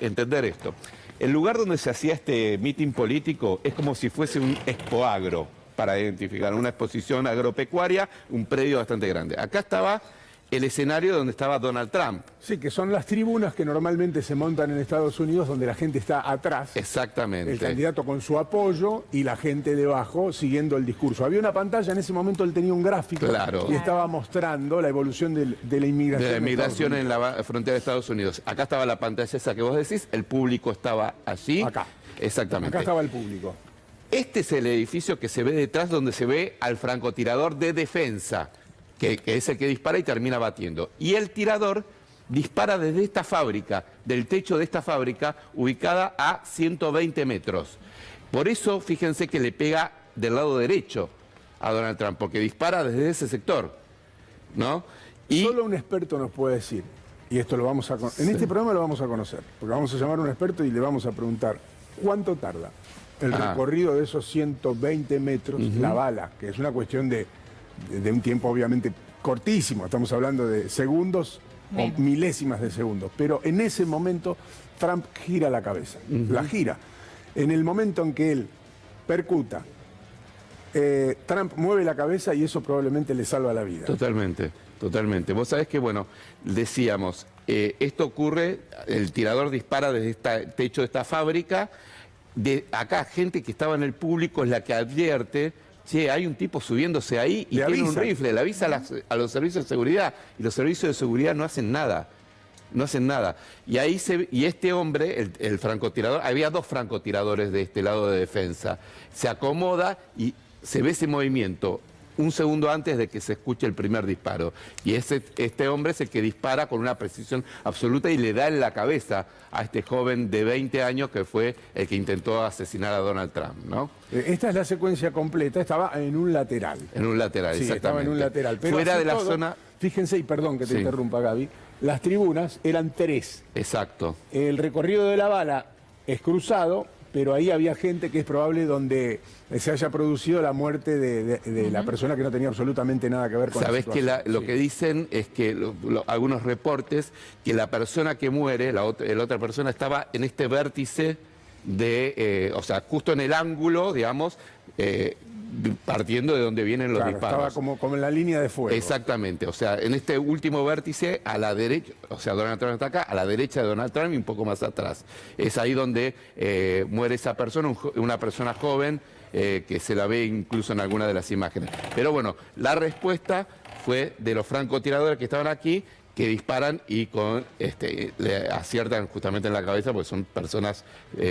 entender esto. El lugar donde se hacía este mitin político es como si fuese un expoagro, para identificar una exposición agropecuaria, un predio bastante grande. Acá estaba el escenario donde estaba Donald Trump. Sí, que son las tribunas que normalmente se montan en Estados Unidos, donde la gente está atrás. Exactamente. El candidato con su apoyo y la gente debajo siguiendo el discurso. Había una pantalla, en ese momento él tenía un gráfico y estaba mostrando la evolución de la inmigración. De la inmigración en la frontera de Estados Unidos. Acá estaba la pantalla esa que vos decís, el público estaba allí. Acá. Exactamente. Acá estaba el público. Este es el edificio que se ve detrás, donde se ve al francotirador de defensa, que es el que dispara y termina batiendo. Y el tirador dispara desde esta fábrica, del techo de esta fábrica, ubicada a 120 metros. Por eso, fíjense que le pega del lado derecho a Donald Trump, porque dispara desde ese sector, ¿no? Y solo un experto nos puede decir, y esto lo vamos a en este programa lo vamos a conocer, porque vamos a llamar a un experto y le vamos a preguntar cuánto tarda el recorrido de esos 120 metros, la bala, que es una cuestión de un tiempo obviamente cortísimo, estamos hablando de segundos o milésimas de segundos, pero en ese momento Trump gira la cabeza, la gira. En el momento en que él percuta, Trump mueve la cabeza y eso probablemente le salva la vida. Totalmente, totalmente. Vos sabés que, bueno, decíamos, esto ocurre, el tirador dispara desde este techo de esta fábrica, de acá gente que estaba en el público es la que advierte: che, hay un tipo subiéndose ahí y tiene un rifle, le avisa a los servicios de seguridad, y los servicios de seguridad no hacen nada. No hacen nada. Y ahí y este hombre, el francotirador, había dos francotiradores de este lado de defensa, se acomoda y se ve ese movimiento un segundo antes de que se escuche el primer disparo. Y este hombre es el que dispara con una precisión absoluta y le da en la cabeza a este joven de 20 años que fue el que intentó asesinar a Donald Trump, ¿no? Esta es la secuencia completa, estaba en un lateral. En un lateral, sí, exactamente. Estaba en un lateral. Pero fuera de la zona... Fíjense, y perdón que te interrumpa, Gaby, las tribunas eran 3. Exacto. El recorrido de la bala es cruzado, pero ahí había gente que es probable donde se haya producido la muerte de la persona que no tenía absolutamente nada que ver con la situación. Sabés que lo que dicen es que algunos reportes, que la persona que muere, la otra persona, estaba en este vértice o sea, justo en el ángulo, digamos, partiendo de donde vienen los disparos. Estaba como en la línea de fuego. Exactamente, o sea, en este último vértice a la derecha, o sea, Donald Trump está acá, a la derecha de Donald Trump y un poco más atrás. Es ahí donde muere esa persona, una persona joven, que se la ve incluso en alguna de las imágenes. Pero bueno, la respuesta fue de los francotiradores que estaban aquí, que disparan y le aciertan justamente en la cabeza, porque son personas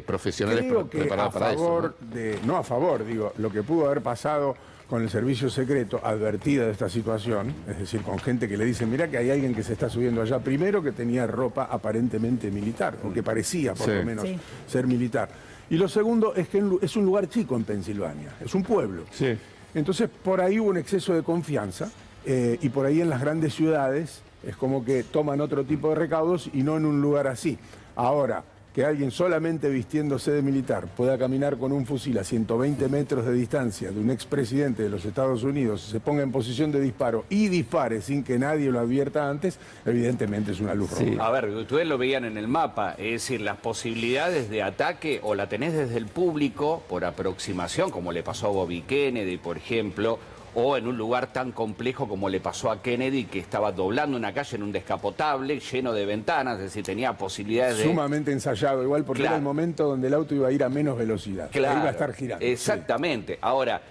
profesionales preparadas para eso, ¿no? No a favor, digo, lo que pudo haber pasado con el servicio secreto, advertida de esta situación, es decir, con gente que le dice, mira que hay alguien que se está subiendo allá, primero que tenía ropa aparentemente militar, o que parecía por lo menos ser militar. Y lo segundo es que es un lugar chico en Pensilvania, es un pueblo. Sí. Entonces por ahí hubo un exceso de confianza y por ahí en las grandes ciudades es como que toman otro tipo de recaudos y no en un lugar así. Ahora, que alguien solamente vistiéndose de militar pueda caminar con un fusil a 120 metros de distancia de un expresidente de los Estados Unidos, se ponga en posición de disparo y dispare sin que nadie lo advierta antes, evidentemente es una luz roja. A ver, ustedes lo veían en el mapa, es decir, las posibilidades de ataque o la tenés desde el público por aproximación, como le pasó a Bobby Kennedy, por ejemplo, o en un lugar tan complejo como le pasó a Kennedy, que estaba doblando una calle en un descapotable lleno de ventanas, es decir, tenía posibilidades sumamente ensayado, igual porque era el momento donde el auto iba a ir a menos velocidad, iba a estar girando. Exactamente. Ahora,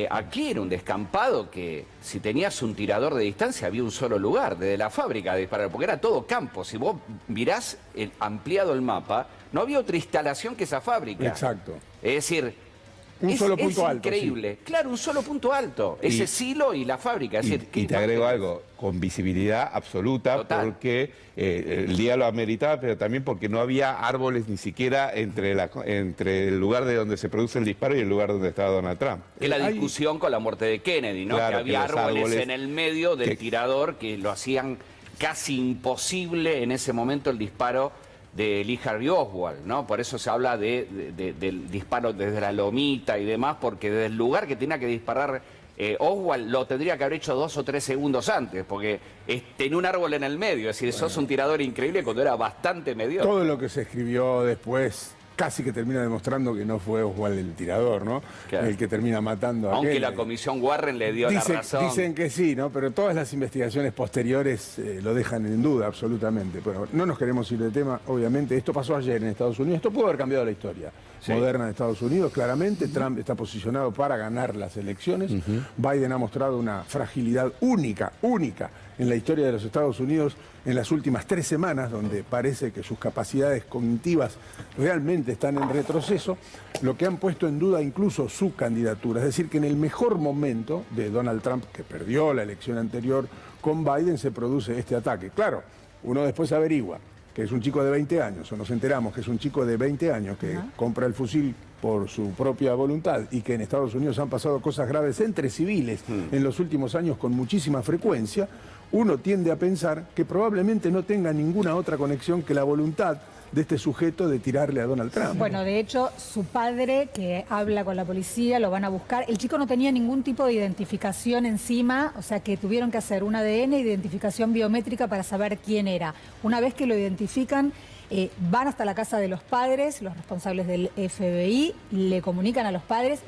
aquí era un descampado que si tenías un tirador de distancia había un solo lugar, desde la fábrica de disparar, porque era todo campo. Si vos mirás ampliado el mapa, no había otra instalación que esa fábrica. Exacto. Es decir... Un solo punto alto. Increíble. Claro, un solo punto alto. Ese silo y la fábrica. Es decir, y te agrego algo, con visibilidad absoluta, porque el día lo ameritaba, pero también porque no había árboles ni siquiera entre el lugar de donde se produce el disparo y el lugar donde estaba Donald Trump. Que la discusión con la muerte de Kennedy, ¿no? Claro, que había árboles en el medio del tirador que lo hacían casi imposible en ese momento el disparo de Lee Harvey Oswald, ¿no? Por eso se habla del disparo desde la lomita y demás, porque desde el lugar que tenía que disparar Oswald lo tendría que haber hecho 2 o 3 segundos antes, porque tenía un árbol en el medio, es decir, sos un tirador increíble cuando era bastante mediocre. Todo lo que se escribió después casi que termina demostrando que no fue Oswald el tirador, ¿no? Claro. El que termina matando a Aunque aquel. la comisión Warren le dio la razón. Dicen que sí, ¿no? Pero todas las investigaciones posteriores lo dejan en duda absolutamente. Pero no nos queremos ir de tema, obviamente. Esto pasó ayer en Estados Unidos. Esto pudo haber cambiado la historia moderna de Estados Unidos. Claramente, Trump está posicionado para ganar las elecciones. Biden ha mostrado una fragilidad única en la historia de los Estados Unidos en las últimas 3 semanas, donde parece que sus capacidades cognitivas realmente están en retroceso, lo que han puesto en duda incluso su candidatura. Es decir, que en el mejor momento de Donald Trump, que perdió la elección anterior con Biden, se produce este ataque. Claro, uno después averigua que es un chico de 20 años, o nos enteramos que es un chico de 20 años que compra el fusil por su propia voluntad y que en Estados Unidos han pasado cosas graves entre civiles en los últimos años con muchísima frecuencia, uno tiende a pensar que probablemente no tenga ninguna otra conexión que la voluntad de este sujeto de tirarle a Donald Trump. Bueno, de hecho, su padre, que habla con la policía, lo van a buscar. El chico no tenía ningún tipo de identificación encima, o sea que tuvieron que hacer un ADN, identificación biométrica para saber quién era. Una vez que lo identifican, van hasta la casa de los padres, los responsables del FBI, le comunican a los padres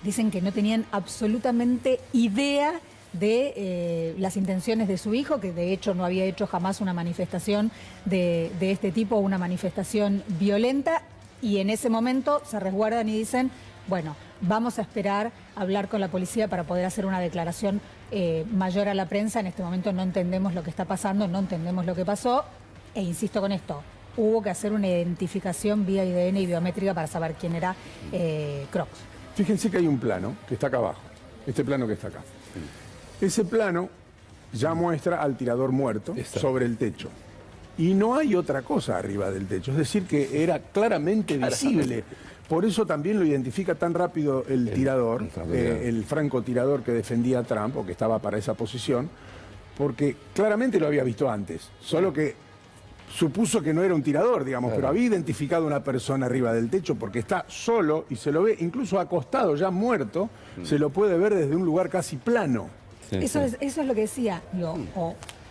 dicen que no tenían absolutamente idea de las intenciones de su hijo, que de hecho no había hecho jamás una manifestación de este tipo, una manifestación violenta, y en ese momento se resguardan y dicen, bueno, vamos a esperar a hablar con la policía para poder hacer una declaración mayor a la prensa. En este momento no entendemos lo que está pasando, no entendemos lo que pasó, e insisto con esto, hubo que hacer una identificación vía ADN y biométrica para saber quién era Crooks. Fíjense que hay un plano que está acá abajo, este plano que está acá. Ese plano ya muestra al tirador muerto sobre el techo. Y no hay otra cosa arriba del techo. Es decir, que era claramente visible. Por eso también lo identifica tan rápido el tirador, el francotirador que defendía a Trump, o que estaba para esa posición, porque claramente lo había visto antes. Solo que supuso que no era un tirador, digamos, pero había identificado una persona arriba del techo porque está solo y se lo ve incluso acostado, ya muerto, se lo puede ver desde un lugar casi plano. Eso es lo que decía, digo,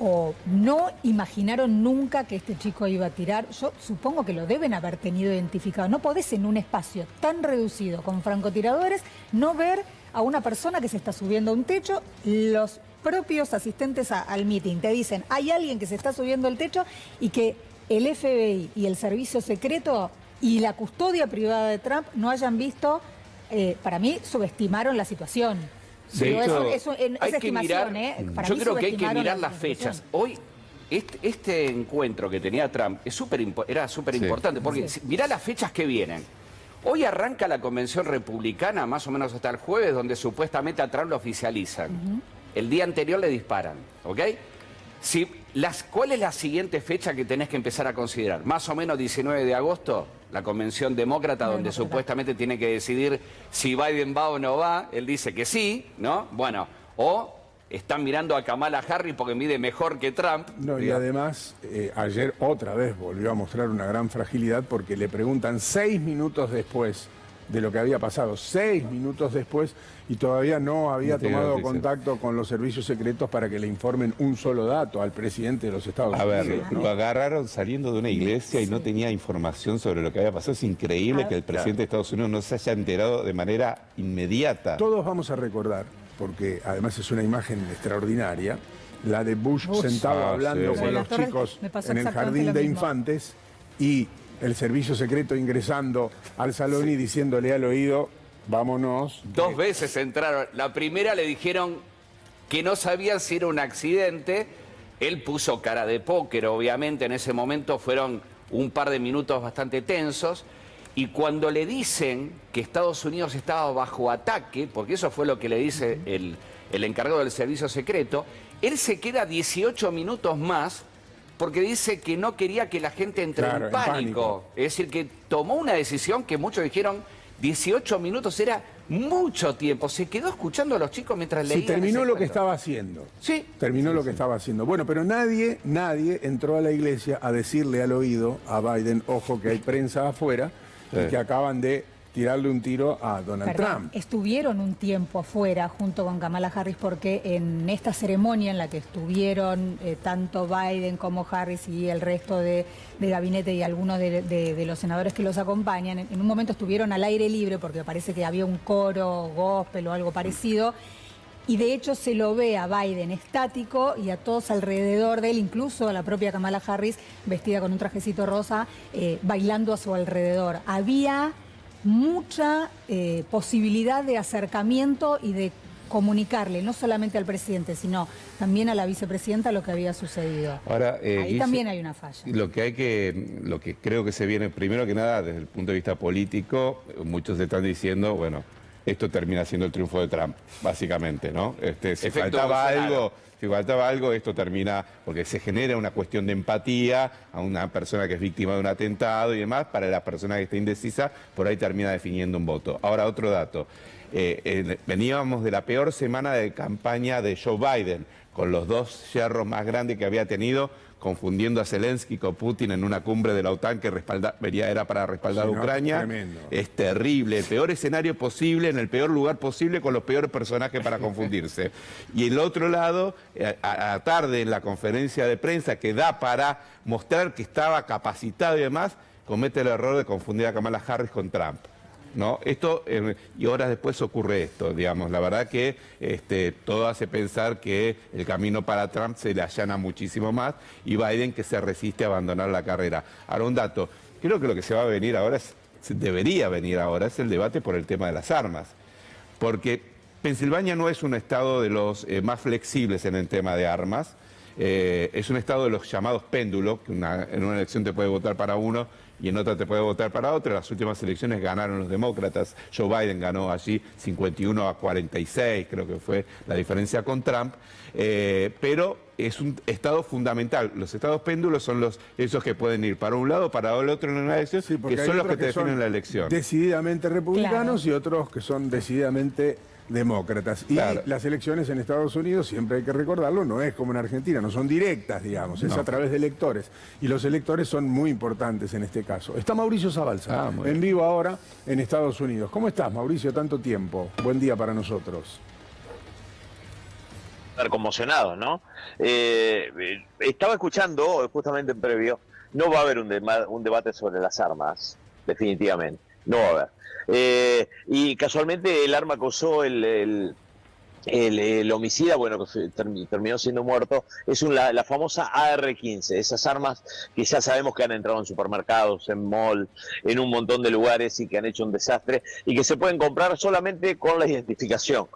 o no imaginaron nunca que este chico iba a tirar. Yo supongo que lo deben haber tenido identificado. No podés en un espacio tan reducido con francotiradores no ver a una persona que se está subiendo a un techo. Los propios asistentes al meeting te dicen, hay alguien que se está subiendo al techo, y que el FBI y el servicio secreto y la custodia privada de Trump no hayan visto, para mí subestimaron la situación. De hecho, hay que mirar, yo creo que hay que mirar las fechas. Hoy, este encuentro que tenía Trump era súper importante, porque mirá las fechas que vienen. Hoy arranca la convención republicana, más o menos hasta el jueves, donde supuestamente a Trump lo oficializan. El día anterior le disparan, ¿ok? ¿Cuál es la siguiente fecha que tenés que empezar a considerar? Más o menos 19 de agosto, la convención demócrata, donde supuestamente tiene que decidir si Biden va o no va. Él dice que sí, ¿no? Bueno, o están mirando a Kamala Harris porque mide mejor que Trump. No, y además, ayer otra vez volvió a mostrar una gran fragilidad porque le preguntan 6 minutos después de lo que había pasado, 6 minutos después, y todavía no había tomado contacto con los servicios secretos para que le informen un solo dato al presidente de los Estados Unidos. A ver, lo agarraron saliendo de una iglesia y no tenía información sobre lo que había pasado. Es increíble que el presidente de Estados Unidos no se haya enterado de manera inmediata. Todos vamos a recordar, porque además es una imagen extraordinaria, la de Bush sentado hablando con los chicos en el jardín de infantes, y el servicio secreto ingresando al salón y diciéndole al oído, vámonos. 2 veces entraron. La primera le dijeron que no sabían si era un accidente. Él puso cara de póker, obviamente. En ese momento fueron un par de minutos bastante tensos. Y cuando le dicen que Estados Unidos estaba bajo ataque, porque eso fue lo que le dice el encargado del servicio secreto, él se queda 18 minutos más porque dice que no quería que la gente entre en pánico. Es decir, que tomó una decisión que muchos dijeron 18 minutos era mucho tiempo. Se quedó escuchando a los chicos mientras leían. Sí, terminó lo que estaba haciendo. Sí. Terminó lo que estaba haciendo. Bueno, pero nadie entró a la iglesia a decirle al oído a Biden, ojo que hay prensa afuera y que acaban de tirarle un tiro a Donald Trump. Estuvieron un tiempo afuera junto con Kamala Harris porque en esta ceremonia en la que estuvieron tanto Biden como Harris y el resto de gabinete y algunos de los senadores que los acompañan, en un momento estuvieron al aire libre porque parece que había un coro gospel o algo parecido. Y de hecho se lo ve a Biden estático y a todos alrededor de él, incluso a la propia Kamala Harris, vestida con un trajecito rosa, bailando a su alrededor. Había mucha posibilidad de acercamiento y de comunicarle, no solamente al presidente, sino también a la vicepresidenta lo que había sucedido. Ahora, ahí también hay una falla. Lo que creo que se viene, primero que nada, desde el punto de vista político, muchos están diciendo, bueno, esto termina siendo el triunfo de Trump, básicamente, ¿no? Si faltaba algo, esto termina, porque se genera una cuestión de empatía a una persona que es víctima de un atentado y demás, para la persona que está indecisa, por ahí termina definiendo un voto. Ahora, otro dato. Veníamos de la peor semana de campaña de Joe Biden, con los dos yerros más grandes que había tenido, confundiendo a Zelensky con Putin en una cumbre de la OTAN que era para respaldar a Ucrania. Tremendo. Es terrible, el peor escenario posible, en el peor lugar posible, con los peores personajes para confundirse. Y el otro lado, a la tarde en la conferencia de prensa que da para mostrar que estaba capacitado y demás, comete el error de confundir a Kamala Harris con Trump. ¿No? Esto, y horas después ocurre esto, digamos. La verdad que todo hace pensar que el camino para Trump se le allana muchísimo más y Biden que se resiste a abandonar la carrera. Ahora, un dato, creo que lo que se va a venir ahora, debería venir ahora, es el debate por el tema de las armas. Porque Pensilvania no es un estado de los más flexibles en el tema de armas. Es un estado de los llamados péndulos, que en una elección te puede votar para uno y en otra te puede votar para otro. En las últimas elecciones ganaron los demócratas. Joe Biden ganó allí 51-46, creo que fue la diferencia con Trump. Pero es un estado fundamental. Los estados péndulos son esos que pueden ir para un lado o para el otro en una elección, Sí, que son los que te definen la elección. Decididamente republicanos, claro, y otros que son decididamente demócratas. Y claro, las elecciones en Estados Unidos, siempre hay que recordarlo, no es como en Argentina, no son directas, digamos, es a través de electores. Y los electores son muy importantes en este caso. Está Mauricio Zabalza, en vivo ahora en Estados Unidos. ¿Cómo estás, Mauricio? Tanto tiempo. Buen día para nosotros. Estar conmocionado, ¿no? Estaba escuchando, justamente en previo, no va a haber un debate sobre las armas, definitivamente, no va a haber. Y casualmente el arma que usó el homicida, bueno, que terminó siendo muerto, es la famosa AR-15, esas armas que ya sabemos que han entrado en supermercados, en mall, en un montón de lugares y que han hecho un desastre y que se pueden comprar solamente con la identificación.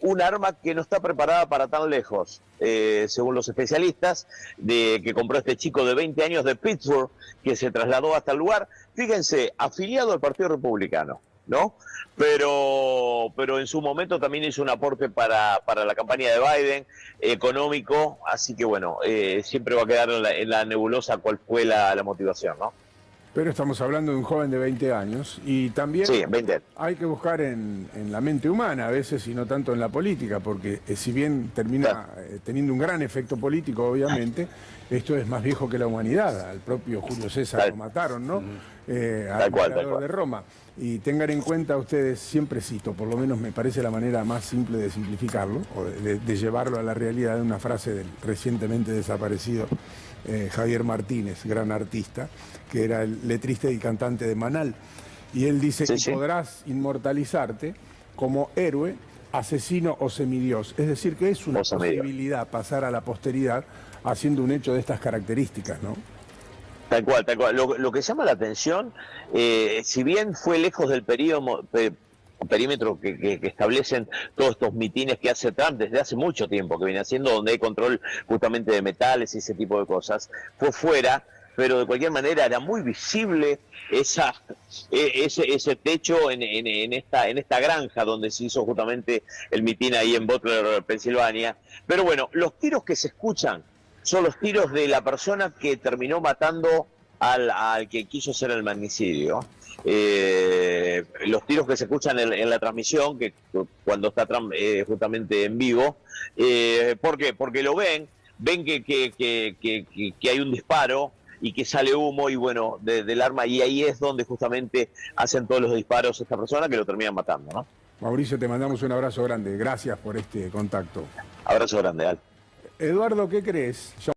Un arma que no está preparada para tan lejos, según los especialistas, que compró este chico de 20 años de Pittsburgh, que se trasladó hasta el lugar, fíjense, afiliado al Partido Republicano, ¿no? Pero en su momento también hizo un aporte para la campaña de Biden, económico, así que bueno, siempre va a quedar en la nebulosa cuál fue la motivación, ¿no? Pero estamos hablando de un joven de 20 años y también sí, 20. Hay que buscar en la mente humana a veces y no tanto en la política, porque si bien termina teniendo un gran efecto político, obviamente, esto es más viejo que la humanidad. Al propio Julio César lo mataron, ¿no? Al emperador de Roma. Y tengan en cuenta ustedes, siempre cito, por lo menos me parece la manera más simple de simplificarlo, o de llevarlo a la realidad, de una frase del recientemente desaparecido Javier Martínez, gran artista, que era el letrista y cantante de Manal. Y él dice que podrás inmortalizarte como héroe, asesino o semidios. Es decir, que es una posibilidad pasar a la posteridad haciendo un hecho de estas características, ¿no? Tal cual, tal cual. Lo que llama la atención, si bien fue lejos del perímetro que establecen todos estos mitines que hace Trump desde hace mucho tiempo, que viene haciendo, donde hay control justamente de metales y ese tipo de cosas, fue fuera, pero de cualquier manera era muy visible ese techo en esta granja donde se hizo justamente el mitin ahí en Butler, Pensilvania. Pero bueno, los tiros que se escuchan son los tiros de la persona que terminó matando al que quiso hacer el magnicidio. Los tiros que se escuchan en la transmisión, que cuando está Trump justamente en vivo, ¿por qué? Porque lo ven que hay un disparo y que sale humo y bueno, del arma, y ahí es donde justamente hacen todos los disparos esta persona que lo terminan matando, ¿no? Mauricio, te mandamos un abrazo grande. Gracias por este contacto. Abrazo grande, Al. Eduardo, ¿qué crees?